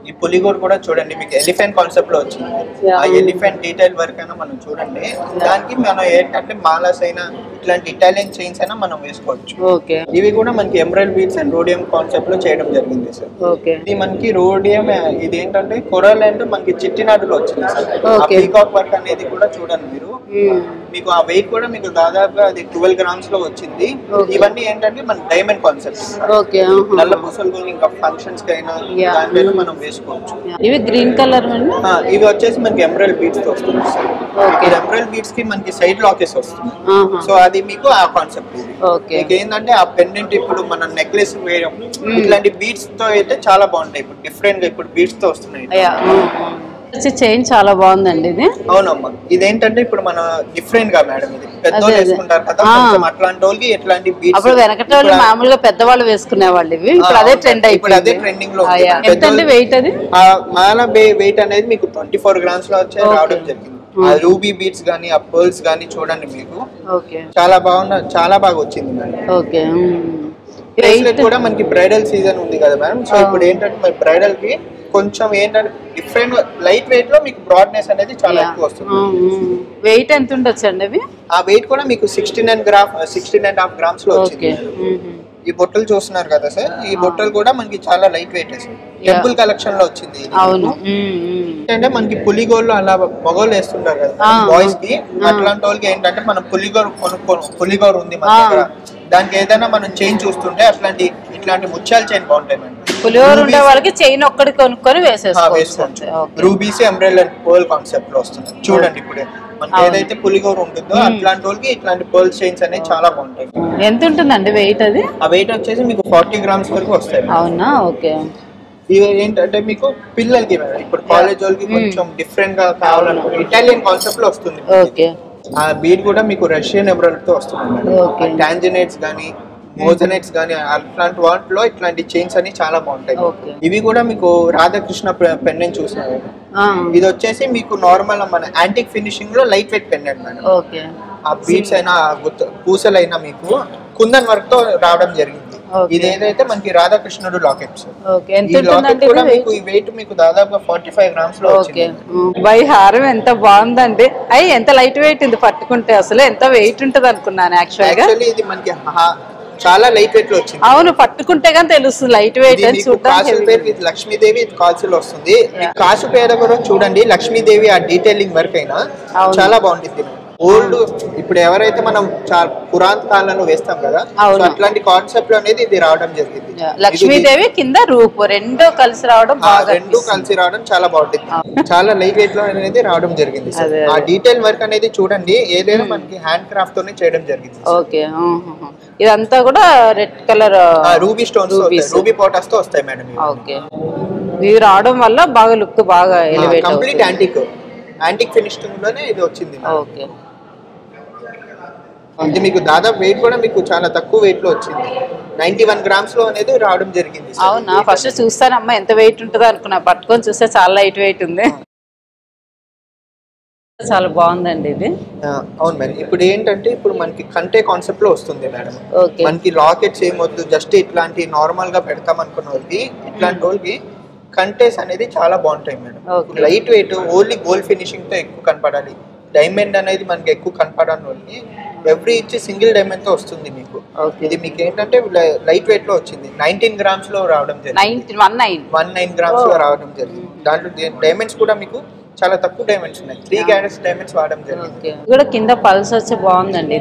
ఈ పులిగోరు కూడా చూడండి మీకు ఎలిఫెంట్ కాన్సెప్ట్ లో వచ్చింది. ఆ ఎలిఫెంట్ డీటెయిల్ వర్క్ అయినా మనం చూడండి, దానికి మనం ఏంటంటే మాలాస్ అయినా ఇట్లాంటి ఇటాలియన్ చైన్స్ అయినా మనం వేసుకోవచ్చు. ఇవి కూడా మనకి emerald beads and rhodium concept లో చేయడం జరిగింది సార్. ఇది మనకి రోడియం, ఇది ఏంటంటే కొరల్ అండ్ మనకి చిట్టినాడులో వచ్చింది సార్. ఆ పీకాక్ వర్క్ అనేది కూడా చూడండి మీరు, మీకు ఆ వెయిట్ కూడా మీకు దాదాపుగా అది 12 grams లో వచ్చింది. ఇవన్నీ ఏంటంటే మన డైమండ్ కాన్సెప్ట్, నల్ల పూసలు ఇంకా ఫంక్షన్స్ కి అయినా దానిపైన మనం వేసుకోవచ్చు. ఇవి గ్రీన్ కలర్, ఇవి వచ్చేసి మనకి ఎమరల్డ్ బీడ్స్ తో వస్తుంది సార్. ఎమరల్డ్ బీడ్స్ కి మనకి సైడ్ లాకెస్ వస్తుంది. సో అది మీకు ఆ కాన్సెప్ట్. ఇది మీకు ఏంటంటే ఆ పెండెంట్ ఇప్పుడు మన నెక్లెస్ వేయడం ఇట్లాంటి బీడ్స్ తో అయితే చాలా బాగుంటాయి. ఇప్పుడు డిఫరెంట్ గా ఇప్పుడు బీడ్స్ తో వస్తున్నాయి. చైన్ చాలా బాగుందండి ఇది. అవునమ్మా, ఇదేంటంటే ఇప్పుడు మన డిఫరెంట్ గా మేడం, ఇది పెద్దోళ్ళు వేసుకుంటారు కదా, అట్లాంటి వాళ్ళకి ఎట్లాంటి బీడ్స్ అప్పుడు వెనకటి మామూలుగా పెద్దవాళ్ళు వేసుకునే వాళ్ళు, ఇవి ఇప్పుడు అదే ట్రెండ్ అయిపోయింది. ఇప్పుడు అదే ట్రెండింగ్ లో. ఎంతండి వెయిట్ అది? ఆ మాల వెయిట్ అనేది మీకు 24 grams లో వచ్చే రావడం జరిగింది. ఆ రూబీ బీడ్స్ గానీ ఆ పర్ల్స్ గానీ చూడండి మీకు చాలా చాలా బాగా వచ్చింది మేడం. బ్రేస్లెట్ కూడా మనకి బ్రైడల్ సీజన్ ఉంది కదా మేడం, సో ఇప్పుడు ఏంటంటే మన బ్రైడల్ కి కొంచెం ఏంటంటే డిఫరెంట్ లైట్ వెయిట్ లో మీకు బ్రాడ్నెస్ అనేది చాలా ఎక్కువ వస్తుంది. వెయిట్ ఎంత ఉండొచ్చు అండి అవి? ఆ వెయిట్ కూడా మీకు 16.5 grams లో వచ్చింది. ఈ బొట్టలు చూస్తున్నారు కదా సార్, ఈ బొట్టలు కూడా మనకి చాలా light weight sir. Temple collection లో వచ్చింది. అంటే మనకి పులిగోళ్ళు అలా మగోళ్ళు వేస్తుంటారు కదా బాయ్స్ కి, అట్లాంటి వాళ్ళకి ఏంటంటే మనం పులిగోరు ఉంది మన దగ్గర, దానికి ఏదైనా మనం చైన్ చూస్తుంటే ఇట్లాంటి ముత్యాల చైన్ బాగుంటాయి మేడం. పులిహోర ఉండే వాళ్ళకి చైన్ ఒక్కటి కొనుక్కొని వేసుకోవచ్చు. Rubies emerald and pearl concept లో వస్తుంది చూడండి. ఇప్పుడే మనకి ఏదైతే పులిగోర ఉంటుందో అట్లాంటి వాళ్ళకి ఇట్లాంటి పర్ల్ చైన్స్ అనేవి చాలా బాగుంటాయి. ఎంత ఉంటుందండి వెయిట్ అది? ఆ వెయిట్ వచ్చేసి మీకు 40 grams వరకు వస్తాయి. అవునా? ఓకే. ఇవి ఏంటంటే మీకు పిల్లలకి ఇప్పుడు కాలేజ్ వాళ్ళకి కొంచెం డిఫరెంట్ గా కావాలనుకుంటే ఇటాలియన్ కాన్సెప్ట్ లో వస్తుంది. ఆ బీడ్ కూడా మీకు రష్యన్ ఎమరల్డ్ తో వస్తుంది. టాంజనైట్స్ గానీ మోజనైట్స్ గానీ అట్లాంటి వాటిలో ఇట్లాంటి చైన్స్ అని చాలా బాగుంటాయి. ఇవి కూడా మీకు రాధాకృష్ణ పెండెంట్ చూసినారు. ఇది వచ్చేసి మీకు నార్మల్ మన యాంటిక్ ఫినిషింగ్ లో లైట్ వెయిట్ పెండెంట్ మేడం. ఆ బీడ్స్ అయినా పూసలైనా మీకు కుందన్ వర్క్ తో రావడం జరిగింది. ఇది ఏదైతే మనకి రాధాకృష్ణుడు లాకెట్స్, ఈ లాకెట్ కూడా మీకు ఈ వెయిట్ మీకు దాదాపుగా 45 grams లో వచ్చింది. బై హారం ఎంత బాగుందండి. అయ్యి ఎంత లైట్ వెయిట్ ఇది, పట్టుకుంటే అసలు ఎంత వెయిట్ ఉంటది అనుకున్నాను. యాక్చువల్లీ ఇది మనకి చాలా లైట్ వెయిట్ లో వచ్చింది. అవును, పట్టుకుంటే గానీ తెలుస్తుంది లైట్ వెయిట్ అని. కాసు పేరు ఇది లక్ష్మీదేవి, ఇది కాసులో వస్తుంది. కాసు పేరు కూడా చూడండి, లక్ష్మీదేవి ఆ డీటెయిలింగ్ వర్క్ అయినా చాలా బాగుంటుంది. ఓల్డ్ ఇప్పుడు ఎవరైతే మనం పురాణ కాలంలో వేస్తాం కదా, అట్లాంటి కాన్సెప్ట్ లో అనేది ఇది రావడం జరిగింది. లక్ష్మీదేవి కింద రూపు రెండు కలిసి రావడం చాలా బాగుంటుంది. చాలా లైట్ వెయిట్ లో అనేది రావడం జరిగింది. ఆ డీటెయిల్ వర్క్ అనేది చూడండి, ఏదైనా మనకి హ్యాండ్ క్రాఫ్ట్ తోనే చేయడం జరిగింది. ఓకే. ఇదంతా కూడా red colour ruby stones, ruby పోటాస్ తో వస్తాయి మేడం. ఓకే. ఇవి రావడం వల్ల బాగా లుక్ బాగా ఎలివేట్, కంప్లీట్ యాంటిక్ ఫినిషింగ్ లోనే ఇది వచ్చింది. ఓకే. ఇది మీకు దాదాపు వెయిట్ కూడా మీకు చాలా తక్కువ వెయిట్ లో వచ్చింది. 91 grams లో అనేది రావడం జరిగింది. అవునా? ఫస్ట్ చూస్తానమ్మా ఎంత వెయిట్ ఉంటుందో అనుకున్నా, పట్టుకొని చూస్తే చాలా లైట్ వెయిట్ ఉంది. చాలా బాగుందండి ఇది. అవును మేడం. ఇప్పుడు ఏంటంటే ఇప్పుడు మనకి కంటే కాన్సెప్ట్ లో వస్తుంది మేడం. మనకి లాకెట్స్ ఏమొద్దు, జస్ట్ ఇట్లాంటి నార్మల్ గా పెడతాం అనుకున్న వాళ్ళకి, ఇట్లాంటి వాళ్ళకి కంటేస్ అనేది చాలా బాగుంటాయి madam. Light weight, only gold finishing తో ఎక్కువ కనపడాలి, డైమండ్ అనేది మనకి ఎక్కువ కనపడాలి వాళ్ళకి ఎవ్రీ ఇచ్చి సింగిల్ డైమండ్ తో వస్తుంది మీకు. ఇది మీకు ఏంటంటే లైట్ వెయిట్ లో వచ్చింది. 19 grams లో రావడం జరిగింది. 19 grams లో రావడం జరిగింది. దాంట్లో డైమండ్స్ కూడా మీకు చాలా తక్కువ డైమండ్స్ ఉన్నాయి. 3 carats డైమండ్స్ వాడడం జరిగింది. కూడా కింద పల్స్ వచ్చి బాగుందండి.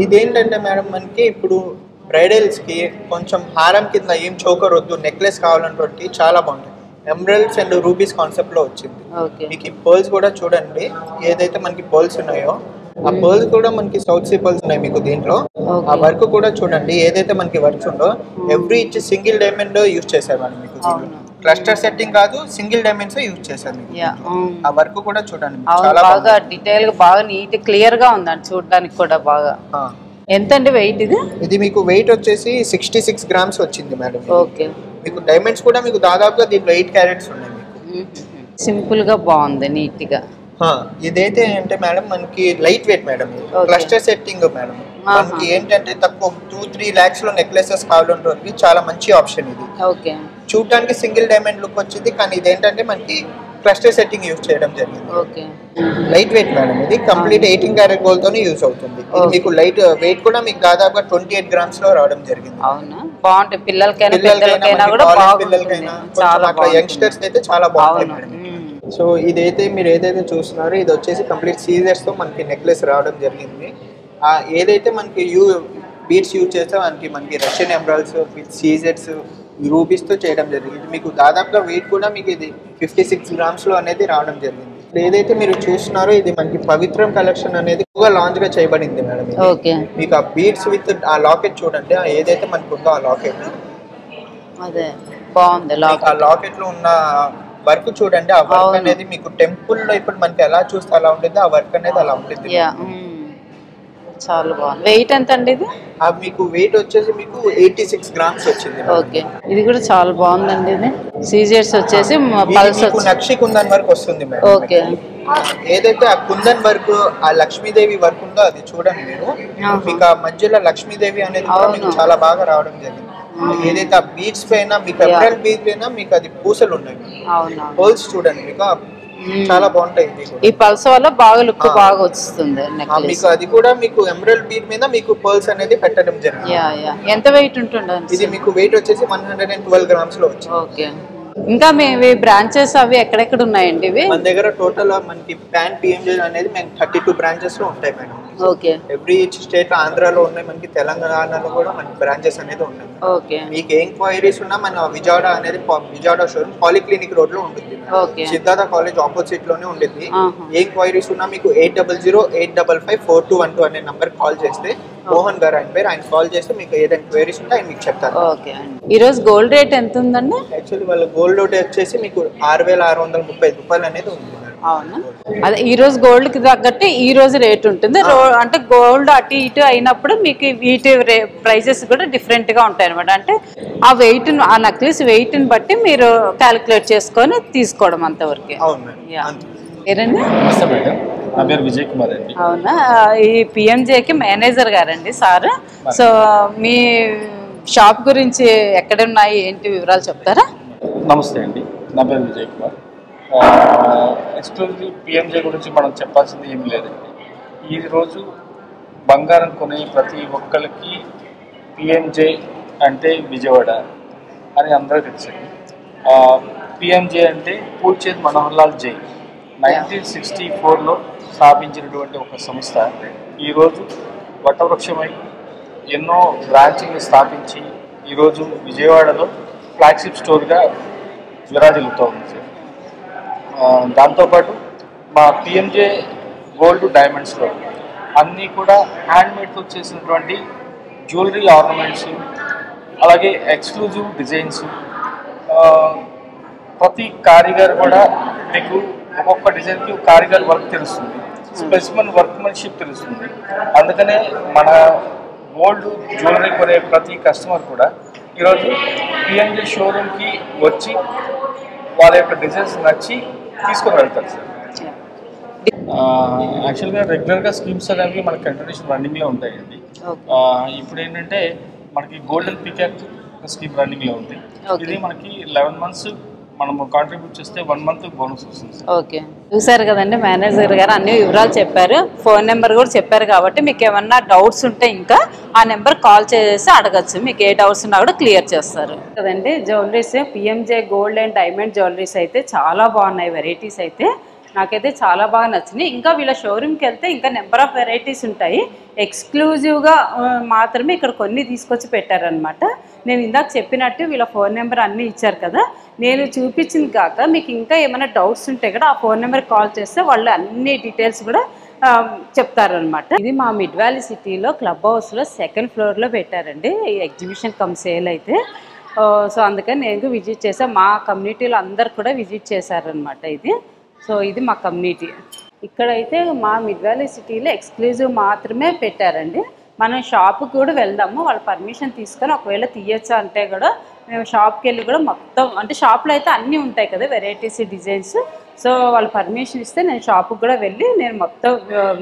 ఇదేంటంటే మేడం మనకి ఇప్పుడు బ్రైడల్స్ కి కొంచెం హారం కింద ఏం చోకర్ వద్దు, నెక్లెస్ కావాలన్నటువంటి చాలా బాగుంటాయి. ఎమరల్డ్స్ అండ్ రూబీస్ కాన్సెప్ట్ లో వచ్చింది. మీకు ఈ పర్ల్స్ కూడా చూడండి, ఏదైతే మనకి పర్ల్స్ ఉన్నాయో ఆ పర్ల్స్ కూడా మనకి సౌత్ సీ పర్ల్స్ ఉన్నాయి మీకు దీంట్లో. ఆ వర్క్ కూడా చూడండి, ఏదైతే మనకి వర్క్స్ ఉందో ఎవ్రీ ఇచ్చి సింగిల్ డైమండ్ యూజ్ చేశారు మనం. మీకు క్లస్టర్ సెట్టింగ్ కాదు, సింగిల్ డైమండ్స్ యూజ్ చేశారు. ఆ వర్క్ కూడా చూడండి, చాలా బాగా డీటెయిల్ గా బాగా నీట్ క్లియర్ గా ఉందండి చూడడానికి కూడా బాగా. ఎంత అండి వెయిట్ ఇది? ఇది మీకు వెయిట్ వచ్చేసి 66 grams వచ్చింది మేడం. ఓకే. మీకు డైమండ్స్ కూడా మీకు దాదాపుగా దీంట్లో 8 carats ఉన్నాయి మీకు. సింపుల్ గా బాగుంది, నీట్ గా. ఇదైతే అంటే మేడం మనకి light weight madam, cluster setting madam. మనకి ఏంటంటే తక్కువ 2-3 lakhs లో నెక్లెసెస్ కావాలంటే చాలా మంచి ఆప్షన్ ఇది. ఓకే. చూడడానికి సింగిల్ డైమండ్ లుక్ వచ్చింది, కానీ ఇది ఏంటంటే మనకి క్లస్టర్ సెట్టింగ్ యూజ్ చేయడం జరిగింది. ఓకే. లైట్ వెయిట్ మేడం, ఇది కంప్లీట్ 18 karat గోల్డ్ తోనే యూజ్ అవుతుంది. ఇది మీకు లైట్ వెయిట్ కూడా మీకు దాదాపుగా 28 grams లో రావడం జరిగింది. అవునా, బాగుంటాయి పిల్లలకైనా పెద్దలకైనా కూడా పిల్లలకైనా చాలా యంగ్స్టర్స్ అయితే చాలా బాగుంటాయి మేడం. సో ఇదైతే మీరు ఏదైతే చూస్తున్నారో ఇది వచ్చేసి కంప్లీట్ సీజర్స్ తో మనకి నెక్లెస్ రావడం జరిగింది. ఏదైతే మనకి బీడ్స్ యూజ్ చేస్తే మనకి Russian emeralds with scissors rubies తో చేయడం జరిగింది. మీకు దాదాపుగా వెయిట్ కూడా మీకు ఇది 56 grams లో అనేది రావడం జరిగింది. ఏదైతే మీరు చూస్తున్నారో ఇది మనకి పవిత్రం కలెక్షన్ అనేది ఎక్కువగా లాంచ్ గా చేయబడింది మేడం. మీకు ఆ బీడ్స్ విత్ ఆ లాకెట్ చూడండి, ఏదైతే మనకు ఉందో ఆ లాకెట్ అదే బాగుంది. ఆ లాకెట్ లో ఉన్న వర్క్ చూడండి, ఆ వర్క్ అనేది మీకు టెంపుల్ లో ఇప్పుడు మనకి ఎలా చూస్తే అలా ఉంటుంది, ఆ వర్క్ అనేది అలా ఉంటుంది. చాలా బాగుంది. వెయిట్ ఎంత అండి ఇది? మీకు వెయిట్ వచ్చేసి మీకు 86 grams వచ్చింది. ఓకే, ఇది కూడా చాలా బాగుందండి. ఇది సీజర్స్ వచ్చేసి పల్స్ నక్షి కుందన్ వర్క్ వస్తుంది మేడం. ఓకే. ఏదైతే ఆ కుందన్ వర్క్ ఆ లక్ష్మీదేవి వర్క్ ఉందో అది చూడండి మీరు, మీకు ఆ మధ్యలో లక్ష్మీదేవి అనేది కూడా మీకు చాలా బాగా రావడం జరిగింది. ఏదైతే ఆ బీడ్స్ పైన మీకు ఎమరాల్డ్ బీడ్ పైన మీకు అది పూసలు ఉన్నాయి, హోల్స్ చూడండి మీకు చాలా బాగుంటాయి. ఈ పల్స్ వల్ల బాగా లుక్ బాగా వస్తుంది. మీకు అది కూడా మీకు ఎమరాల్డ్ బీడ్ మీద మీకు పర్ల్స్ అనేది పెట్టడం జరిగింది. ఎంత వెయిట్ ఉంటుంది ఇది? మీకు వెయిట్ వచ్చేసి 112 grams లో వచ్చింది. ఓకే. ఇంకా మేము బ్రాంచెస్ అవి ఎక్కడెక్కడ ఉన్నాయండి? ఇవి మన దగ్గర టోటల్ మనకి ప్యాన్ పిఎంజే అనేది మేము 32 branches లో ఉంటాయి మేడం. ఓకే. ఎవ్రీ స్టేట్, ఆంధ్రాలో ఉన్నాయి, మనకి తెలంగాణలో కూడా మనకి బ్రాంచెస్ అనేది ఉన్నాయి. ఓకే. మీకు ఏ ఎంక్వైరీస్ ఉన్నా మన విజయవాడ అనేది విజయవాడ షోరూమ్ పాలిక్లినిక్ రోడ్ లో ఉంటుంది. సిద్ధార్థ కాలేజ్ ఆపోజిట్ లోనే ఉంటుంది. ఏ ఎంక్వైరీస్ ఉన్నా మీకు 8008554212 అనే నంబర్ కాల్ చేస్తే మోహన్ గారు ఆయన పేరు, ఆయన కాల్ చేస్తే మీకు ఏదైనా ఎంక్వైరీస్ ఉంటే ఆయన మీకు చెప్తారు. ఈ రోజు గోల్డ్ రేట్ ఎంత ఉందండి? యాక్చువల్లీ వాళ్ళ గోల్డ్ రేట్ వచ్చేసి మీకు 6635 రూపాయలు అనేది ఉంది. అవునా, అదే ఈ రోజు గోల్డ్ కి తగ్గట్టు ఈ రోజు రేట్ ఉంటుంది. అంటే గోల్డ్ అటు ఇటు అయినప్పుడు మీకు వీటి ప్రైజెస్ కూడా డిఫరెంట్ గా ఉంటాయి అనమాట. అంటే ఆ వెయిట్, ఆ నెక్లెస్ వెయిట్ ని బట్టి మీరు క్యాలిక్యులేట్ చేసుకొని తీసుకోవడం అంతవరకు. పేరండి? నా పేరు విజయ్ కుమార్ అండి. అవునా, ఈ పిఎంజేకి మేనేజర్ గారండి సార్. సో మీ షాప్ గురించి ఎక్కడ ఉన్నాయి ఏంటి వివరాలు చెప్తారా? నమస్తే అండి, నా పేరు విజయ్ కుమార్. ఎక్స్క్లూజివ్ పిఎంజే గురించి మనం చెప్పాల్సింది ఏమి లేదండి. ఈరోజు బంగారం కొనే ప్రతి ఒక్కరికి పిఎంజే అంటే విజయవాడ అని అందరూ తెలుసండి. పిఎంజే అంటే పూల్చేత్ మనోహర్ లాల్ జైన్ 1964లో స్థాపించినటువంటి ఒక సంస్థ ఈరోజు వటవృక్షమై ఎన్నో బ్రాంచ్లు స్థాపించి ఈరోజు విజయవాడలో ఫ్లాగ్షిప్ స్టోర్గా విరాజిల్లుతూ ఉంది సార్. దాంతోపాటు మా పిఎంజే గోల్డ్ డైమండ్స్లో అన్నీ కూడా హ్యాండ్మేడ్తో చేసినటువంటి జ్యువెలరీ ఆర్నమెంట్స్, అలాగే ఎక్స్క్లూజివ్ డిజైన్స్. ప్రతి కారిగర్ కూడా మీకు ఒక్కొక్క డిజైన్కి కారిగర్ వర్క్ తెలుస్తుంది, స్పెసిమన్ వర్క్మెన్షిప్ తెలుస్తుంది. అందుకనే మన గోల్డ్ జ్యువెలరీ కొనే ప్రతి కస్టమర్ కూడా ఈరోజు పిఎంజే షోరూమ్కి వచ్చి వాళ్ళ యొక్క డిజైన్స్ నచ్చి తీసుకొని వెళ్తారు సార్. యాక్చువల్గా రెగ్యులర్గా స్కీమ్స్ అనేవి మనకి కంటిన్యూషన్ రన్నింగ్లో ఉంటాయండి. ఇప్పుడు ఏంటంటే మనకి గోల్డెన్ పీకాక్ స్కీమ్ రన్నింగ్లో ఉంది. ఇది మనకి 11 months మనం కాంట్రిబ్యూట్ చేస్తే 1 month బోనస్ వస్తుంది. ఓకే, చూసారు కదండి, మేనేజర్ గారు అన్ని వివరాలు చెప్పారు, ఫోన్ నెంబర్ కూడా చెప్పారు. కాబట్టి మీకు ఏమన్నా డౌట్స్ ఉంటే ఇంకా ఆ నెంబర్ కాల్ చేసి అడగచ్చు. మీకు ఏ డౌట్స్ ఉన్నా కూడా క్లియర్ చేస్తారు కదండి. Jewelleries PMJ gold and diamond jewelleries అయితే చాలా బాగున్నాయి. వెరైటీస్ అయితే నాకైతే చాలా బాగా నచ్చినాయి. ఇంకా వీళ్ళ షోరూమ్కి వెళ్తే ఇంకా నెంబర్ ఆఫ్ వెరైటీస్ ఉంటాయి. ఎక్స్క్లూజివ్గా మాత్రమే ఇక్కడ కొన్ని తీసుకొచ్చి పెట్టారనమాట. నేను ఇందాక చెప్పినట్టు వీళ్ళ ఫోన్ నెంబర్ అన్నీ ఇచ్చారు కదా, నేను చూపించింది కాక మీకు ఇంకా ఏమైనా డౌట్స్ ఉంటే కూడా ఆ ఫోన్ నెంబర్కి కాల్ చేస్తే వాళ్ళు అన్ని డీటెయిల్స్ కూడా చెప్తారనమాట. ఇది మా మిడ్ వ్యాలీ సిటీలో క్లబ్ హౌస్లో 2nd floorలో పెట్టారండి ఈ ఎగ్జిబిషన్ కమ్ సేల్ అయితే. సో అందుకని నేను విజిట్ చేసాను, మా కమ్యూనిటీలో అందరు కూడా విజిట్ చేశారనమాట ఇది. సో ఇది మా కమ్యూనిటీ. ఇక్కడైతే మా మిడ్ వ్యాలీ సిటీలో ఎక్స్క్లూజివ్ మాత్రమే పెట్టారండి. మనం షాప్కి కూడా వెళ్దాము, వాళ్ళ పర్మిషన్ తీసుకొని ఒకవేళ తీయచ్చా అంటే కూడా మేము షాప్కి వెళ్ళి కూడా మొత్తం అంటే షాప్లో అయితే అన్నీ ఉంటాయి కదా వెరైటీస్ డిజైన్స్. సో వాళ్ళు పర్మిషన్ ఇస్తే నేను షాప్కి కూడా వెళ్ళి నేను మొత్తం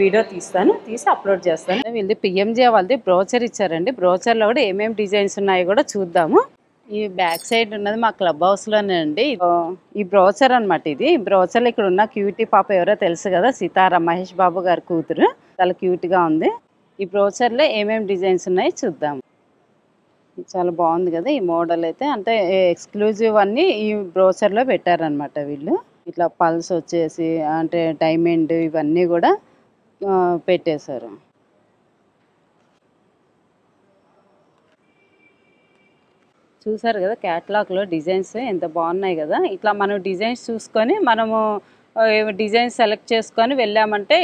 వీడియో తీసి అప్లోడ్ చేస్తాను. వీళ్ళది పిఎంజే వాళ్ళది బ్రోచర్ ఇచ్చారండి. బ్రోచర్లో కూడా ఏమేమి డిజైన్స్ ఉన్నాయో కూడా చూద్దాము. ఈ బ్యాక్ సైడ్ ఉన్నది మా క్లబ్ హౌస్లోనే అండి. ఈ బ్రోచర్ అనమాట. ఇది బ్రోచర్లో ఇక్కడ ఉన్న క్యూటీ పాప ఎవరో తెలుసు కదా, సితారా, మహేష్ బాబు గారి కూతురు. చాలా క్యూట్గా ఉంది. ఈ బ్రోచర్లో ఏమేమి డిజైన్స్ ఉన్నాయో చూద్దాం. చాలా బాగుంది కదా ఈ మోడల్ అయితే. అంటే ఎక్స్క్లూజివ్ అన్నీ ఈ బ్రోచర్లో పెట్టారనమాట వీళ్ళు. ఇట్లా పల్స్ వచ్చేసి అంటే డైమండ్ ఇవన్నీ కూడా పెట్టేశారు. చూసారు కదా క్యాటలాగ్లో డిజైన్స్ ఎంత బాగున్నాయి కదా. ఇట్లా మనం డిజైన్స్ చూసుకొని మనము డిజైన్ సెలెక్ట్ చేసుకొని వెళ్ళామంటే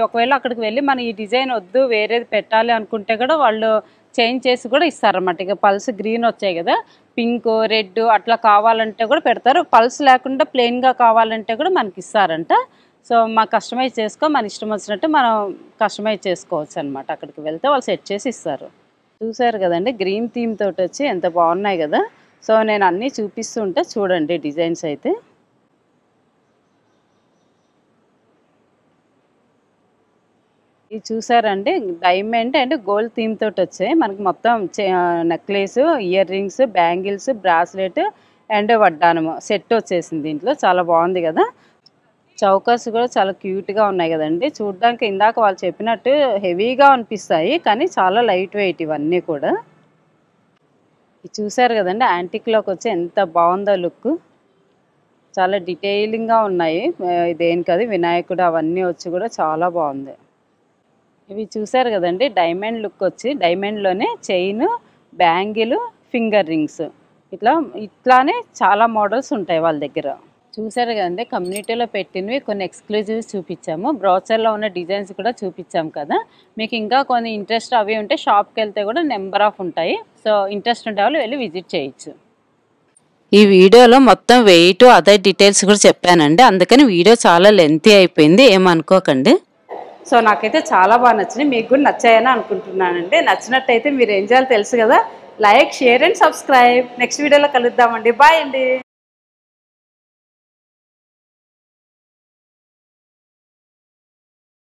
ఒకవేళ అక్కడికి వెళ్ళి మనం ఈ డిజైన్ వద్దు వేరేది పెట్టాలి అనుకుంటే కూడా వాళ్ళు చేంజ్ చేసి కూడా ఇస్తారన్నమాట. ఇక పల్స్ గ్రీన్ వచ్చాయి కదా, పింక్, రెడ్ అట్లా కావాలంటే కూడా పెడతారు. పల్స్ లేకుండా ప్లెయిన్గా కావాలంటే కూడా మనకి ఇస్తారంట. సో కస్టమైజ్ మన ఇష్టం వచ్చినట్టు మనం కస్టమైజ్ చేసుకోవచ్చు అనమాట. అక్కడికి వెళ్తే వాళ్ళు సెట్ చేసి ఇస్తారు. చూసారు కదండి గ్రీన్ థీమ్ తోటి వచ్చి ఎంత బాగున్నాయి కదా. సో నేను అన్నీ చూపిస్తుంటే చూడండి డిజైన్స్ అయితే. ఇది చూసారండి డైమండ్ అండ్ గోల్డ్ థీమ్ తోటి వచ్చాయి మనకి. మొత్తం necklace, ear rings, bangles, bracelet and వడ్డానము సెట్ వచ్చేసింది దీంట్లో. చాలా బాగుంది కదా. చౌకర్స్ కూడా చాలా క్యూట్గా ఉన్నాయి కదండి. చూడడానికి ఇందాక వాళ్ళు చెప్పినట్టు హెవీగా అనిపిస్తాయి కానీ చాలా లైట్ వెయిట్ ఇవన్నీ కూడా. ఇది చూసారు కదండి యాంటిక్లోకి వచ్చి ఎంత బాగుందో లుక్. చాలా డీటెయిలింగ్గా ఉన్నాయి. దేనికది వినాయకుడు అవన్నీ వచ్చి కూడా చాలా బాగుంది. ఇవి చూసారు కదండి డైమండ్ లుక్ వచ్చి డైమండ్లోనే చైన్, బ్యాంగిల్, ఫింగర్ రింగ్స్ ఇట్లానే చాలా మోడల్స్ ఉంటాయి వాళ్ళ దగ్గర. చూసారు కదండి కమ్యూనిటీలో పెట్టినవి కొన్ని ఎక్స్క్లూజివ్స్ చూపించాము. బ్రోచర్లో ఉన్న డిజైన్స్ కూడా చూపించాము కదా. మీకు ఇంకా కొన్ని ఇంట్రెస్ట్ అవి ఉంటే షాప్కి వెళ్తే కూడా నెంబర్ ఆఫ్ ఉంటాయి. సో ఇంట్రెస్ట్ ఉంటే వాళ్ళు వెళ్ళి విజిట్ చేయొచ్చు. ఈ వీడియోలో మొత్తం వెయిట్ అదర్ డీటెయిల్స్ కూడా చెప్పానండి. అందుకని వీడియో చాలా లెంతీ అయిపోయింది, ఏమనుకోకండి. సో నాకైతే చాలా బాగా నచ్చినాయి. మీకు కూడా నచ్చాయని అనుకుంటున్నానండి. నచ్చినట్టయితే మీరు ఏం చేయాలో తెలుసు కదా, like, share and subscribe. Next వీడియోలో కలుద్దామండి. బాయ్ అండి.